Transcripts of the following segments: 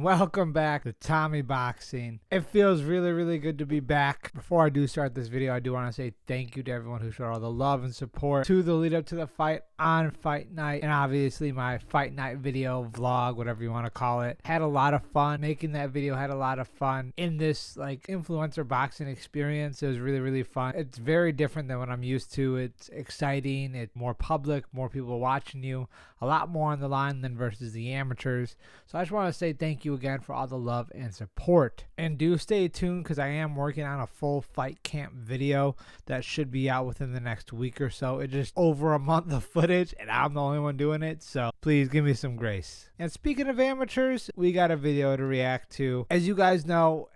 Welcome back to Tommy Boxing. It feels really good to be back. Before I do start this video, I do want to say thank you to everyone who showed all the love and support to the lead up to the fight on fight night, and obviously my fight night video vlog, whatever you want to call it. Had a lot of fun making that video. Had a lot of fun in this like influencer boxing experience. It was really fun. It's very different than what I'm used to. It's exciting. It's more public, more people watching you, a lot more on the line than versus the amateurs. So I just want to say thank you again for all the love and support. And do stay tuned because I am working on a full fight camp video that should be out within the next week or so. It's just over a month of footage and I'm the only one doing it. So please give me some grace. And speaking of amateurs, we got a video to react to. As you guys know,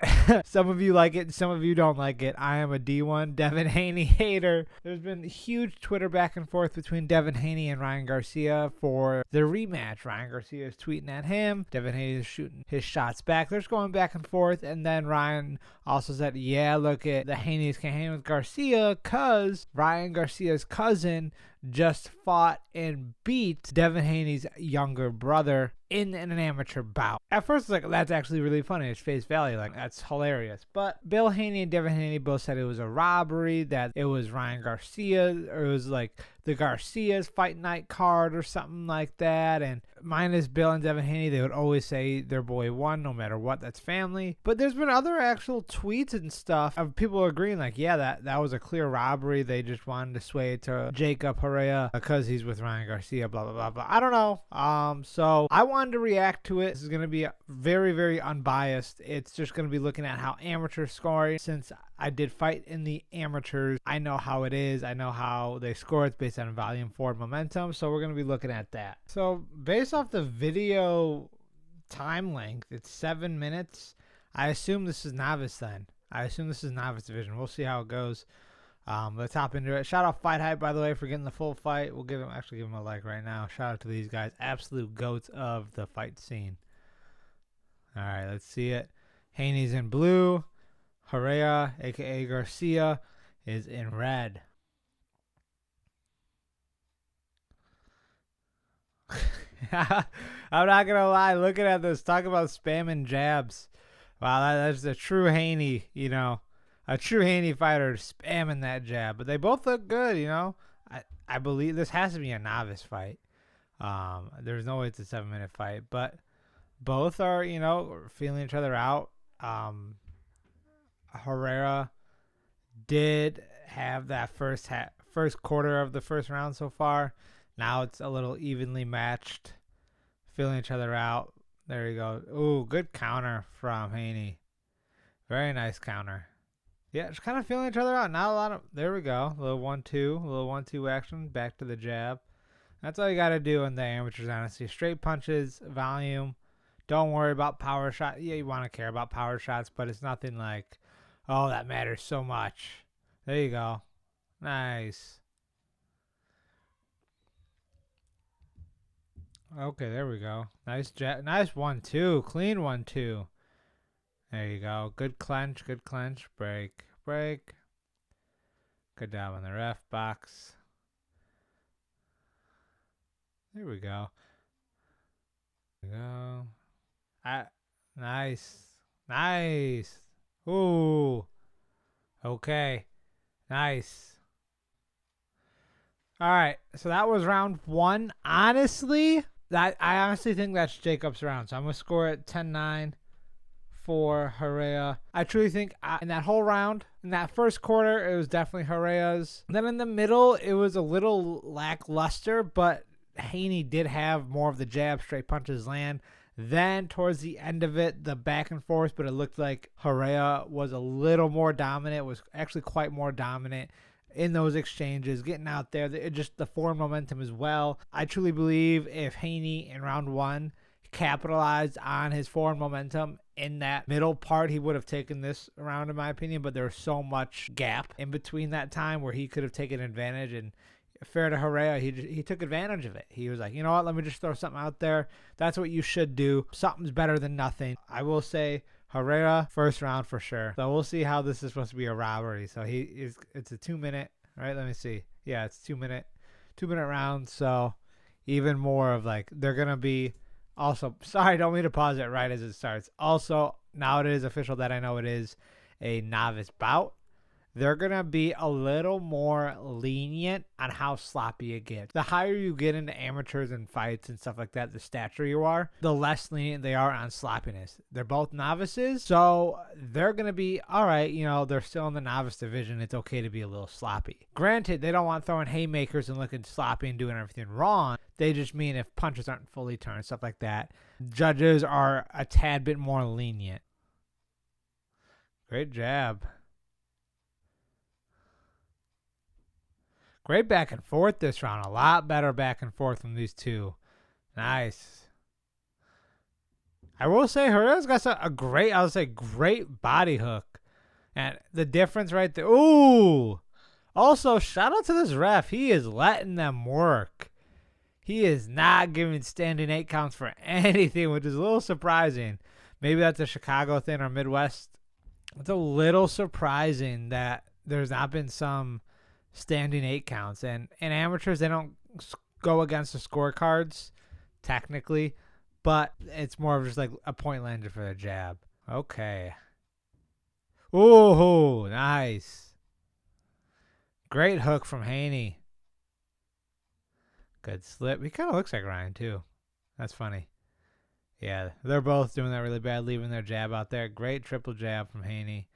some of you like it, some of you don't like it. I am a D1 Devin Haney hater. There's been huge Twitter back and forth between Devin Haney and Ryan Garcia for the rematch. Ryan Garcia is tweeting at him. Devin Haney is shooting his shots back. They're just going back and forth. And then Ryan also said, yeah, look at the Haneys can't hang with Garcia because Ryan Garcia's cousin just fought and beat Devin Haney's younger brother in an amateur bout. At first, it's like, that's actually really funny. It's face value. Like, that's hilarious. But Bill Haney and Devin Haney both said it was a robbery, that it was Ryan Garcia, or it was like the Garcia's fight night card or something like that. And minus Bill and Devin Haney, they would always say their boy won no matter what. That's family. But there's been other actual tweets and stuff of people agreeing like, yeah, that was a clear robbery. They just wanted to sway it to Jacob Herrera because he's with Ryan Garcia, blah, blah, blah, blah. I don't know. So I wanted to react to it. This is going to be very unbiased. It's just going to be looking at how amateurs score. Since I did fight in the amateurs, I know how it is. I know how they score. It's based on volume, forward momentum. So we're going to be looking at that. So based off the video time length, it's 7 minutes. I assume this is novice then. I assume this is novice division. We'll see how it goes. Let's hop into it. Shout out Fight Hype, by the way, for getting the full fight. We'll give him a like right now. Shout out to these guys, absolute goats of the fight scene. All right, let's see it. Haney's in blue. Herrera, aka Garcia, is in red. I'm not gonna lie. Looking at this, talk about spamming jabs. Wow, that's a true Haney, you know. A true Haney fighter spamming that jab. But they both look good, you know. I believe this has to be a novice fight. There's no way it's a 7-minute fight. But both are, you know, feeling each other out. Herrera did have that first quarter of the first round so far. Now it's a little evenly matched. Feeling each other out. There you go. Ooh, good counter from Haney. Very nice counter. Yeah, just kind of feeling each other out. Not a lot of... There we go. A little 1-2. A little 1-2 action. Back to the jab. That's all you got to do in the amateurs, honestly. Straight punches, volume. Don't worry about power shots. Yeah, you want to care about power shots, but it's nothing like, oh, that matters so much. There you go. Nice. Okay, there we go. Nice jab. Nice 1-2. Clean 1-2. There you go. Good clench. Good clench. Break. Break. Good job on the ref box. There we go. There we go. Nice. Nice. Ooh. Okay. Nice. All right. So that was round 1. Honestly, I honestly think that's Jacob's round. So I'm going to score it 10-9. For Herrera. I truly think in that whole round, in that first quarter, it was definitely Herrera's. Then in the middle, it was a little lackluster, but Haney did have more of the jab, straight punches land. Then towards the end of it, the back and forth, but it looked like Herrera was a little more dominant, was actually quite more dominant in those exchanges, getting out there. Just the forward momentum as well. I truly believe if Haney in round 1 capitalized on his forward momentum in that middle part, he would have taken this round, in my opinion. But there was so much gap in between that time where he could have taken advantage. And fair to Herrera, he took advantage of it. He was like, you know what, let me just throw something out there. That's what you should do. Something's better than nothing. I will say Herrera first round for sure. So we'll see how this is supposed to be a robbery. So it's a 2-minute, right? Let me see. Yeah, it's 2-minute round. So even more of like, they're gonna be Also, sorry, don't mean to pause it right as it starts. Also, now it is official that I know it is a novice bout. They're going to be a little more lenient on how sloppy it gets. The higher you get into amateurs and fights and stuff like that, the stature you are, the less lenient they are on sloppiness. They're both novices, so they're going to be, all right, you know, they're still in the novice division. It's okay to be a little sloppy. Granted, they don't want throwing haymakers and looking sloppy and doing everything wrong. They just mean if punches aren't fully turned, stuff like that. Judges are a tad bit more lenient. Great jab. Great back and forth this round. A lot better back and forth from these two. Nice. I will say Herrera's got a great, I would say, great body hook. And the difference right there. Ooh. Also, shout out to this ref. He is letting them work. He is not giving standing 8 counts for anything, which is a little surprising. Maybe that's a Chicago thing or Midwest. It's a little surprising that there's not been some standing 8 counts. And in amateurs, they don't go against the scorecards, technically. But it's more of just like a point landed for the jab. Okay. Ooh, nice. Great hook from Haney. Good slip. He kind of looks like Ryan, too. That's funny. Yeah, they're both doing that really bad, leaving their jab out there. Great triple jab from Haney.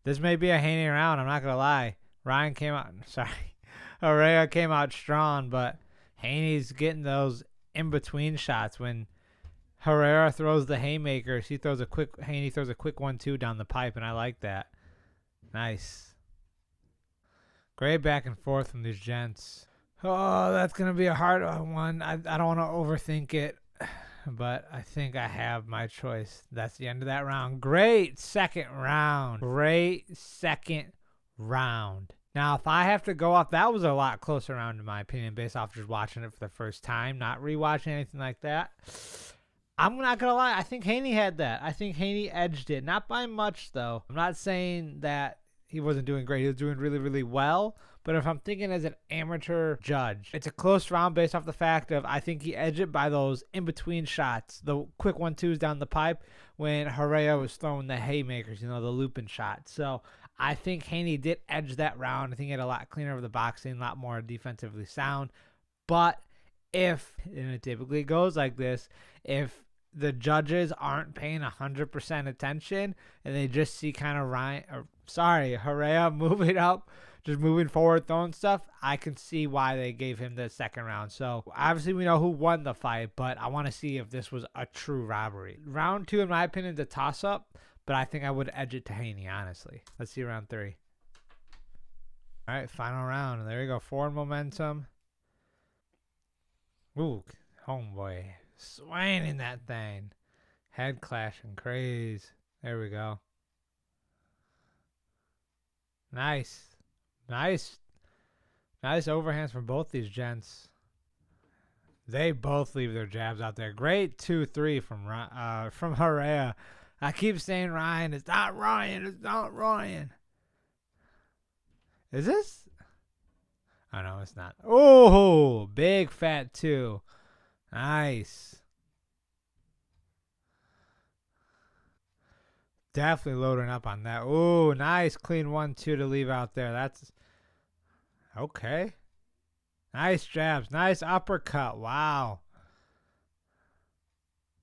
This may be a Haney round, I'm not going to lie. Ryan came out, sorry. Herrera came out strong, but Haney's getting those in-between shots. When Herrera throws the haymakers, Haney throws a quick 1-2 down the pipe, and I like that. Nice. Great back and forth from these gents. Oh, that's going to be a hard one. I don't want to overthink it, but I think I have my choice. That's the end of that round. Great second round. Great second round. Now, if I have to go off, that was a lot closer round in my opinion, based off just watching it for the first time, not rewatching anything like that. I'm not going to lie. I think Haney had that. I think Haney edged it. Not by much, though. I'm not saying that he wasn't doing great. He was doing really, really well. But if I'm thinking as an amateur judge, it's a close round based off the fact of I think he edged it by those in-between shots, the quick 1-2s down the pipe when Herrera was throwing the haymakers, you know, the looping shots. So I think Haney did edge that round. I think he had a lot cleaner of the boxing, a lot more defensively sound. But if, and it typically goes like this, if the judges aren't paying 100% attention and they just see kind of Herrera moving up, just moving forward, throwing stuff, I can see why they gave him the second round. So obviously we know who won the fight, but I want to see if this was a true robbery. Round 2, in my opinion, is a toss-up, but I think I would edge it to Haney, honestly. Let's see round 3. All right, final round. There you go. Forward momentum. Ooh, homeboy. Swinging that thing. Head clashing. Craze. There we go. Nice. Nice overhands from both these gents. They both leave their jabs out there. Great 2-3 from Herrera. I keep saying Ryan. It's not Ryan. It's not Ryan. Is this? Oh, no, it's not. Oh, big fat 2. Nice. Definitely loading up on that. Ooh, nice clean 1-2 to leave out there. That's okay. Nice jabs. Nice uppercut. Wow.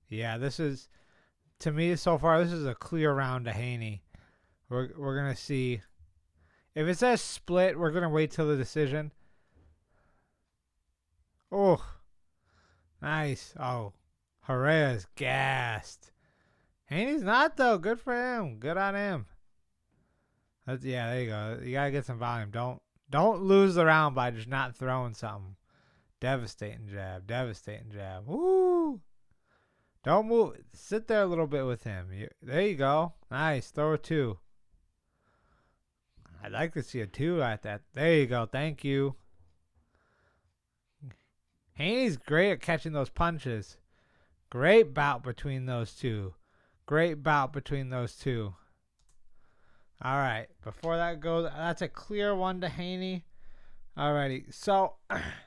Yeah, this is, to me so far, this is a clear round to Haney. We're going to see. If it says split, we're going to wait till the decision. Oh, nice. Oh, Herrera's gassed. Haney's not, though. Good for him. Good on him. Yeah, there you go. You got to get some volume. Don't lose the round by just not throwing something. Devastating jab. Devastating jab. Woo! Don't move. Sit there a little bit with him. There you go. Nice. Throw a 2. I'd like to see a 2 at that. There you go. Thank you. Haney's great at catching those punches. Great bout between those two. Great bout between those two. All right. Before that goes, that's a clear one to Haney. Alrighty. So,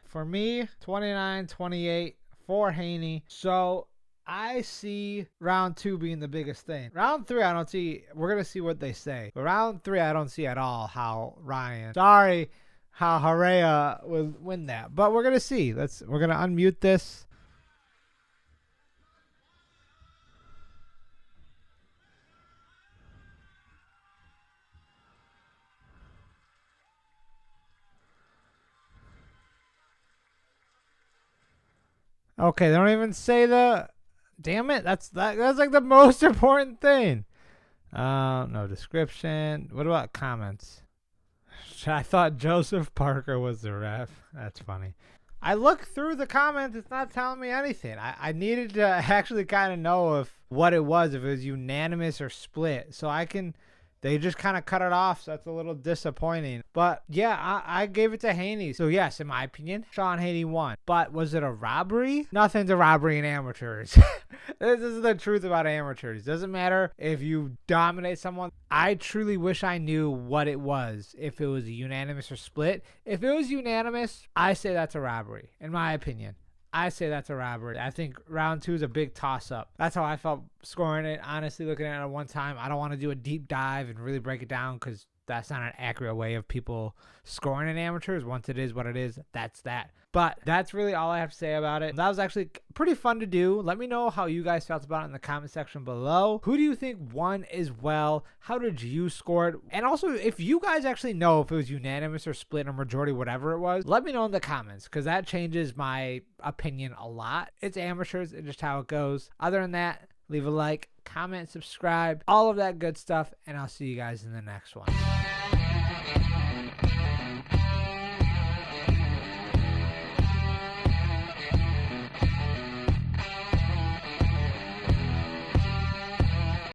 for me, 29-28 for Haney. So, I see round 2 being the biggest thing. Round 3, I don't see. We're going to see what they say. But round 3, I don't see at all how Herrera will win that. But we're going to see. We're going to unmute this. Okay, they don't even say the. Damn it! That's like the most important thing. No description. What about comments? I thought Joseph Parker was the ref. That's funny. I looked through the comments. It's not telling me anything. I needed to actually kind of know what it was, if it was unanimous or split. So they just kind of cut it off, so that's a little disappointing. But yeah, I gave it to Haney. So yes, in my opinion, Sean Haney won. But was it a robbery? Nothing's a robbery in amateurs. This is the truth about amateurs. Doesn't matter if you dominate someone. I truly wish I knew what it was, if it was a unanimous or split. If it was unanimous, I say that's a robbery, in my opinion. I say that's a robbery. I think round 2 is a big toss-up. That's how I felt scoring it. Honestly, looking at it one time, I don't want to do a deep dive and really break it down because that's not an accurate way of people scoring in amateurs. Once it is what it is, that's that. But that's really all I have to say about it. That was actually pretty fun to do. Let me know how you guys felt about it in the comment section below. Who do you think won as well? How did you score it? And also, if you guys actually know if it was unanimous or split or majority, whatever it was, let me know in the comments because that changes my opinion a lot. It's amateurs and just how it goes. Other than that, leave a like, comment, subscribe, all of that good stuff, and I'll see you guys in the next one.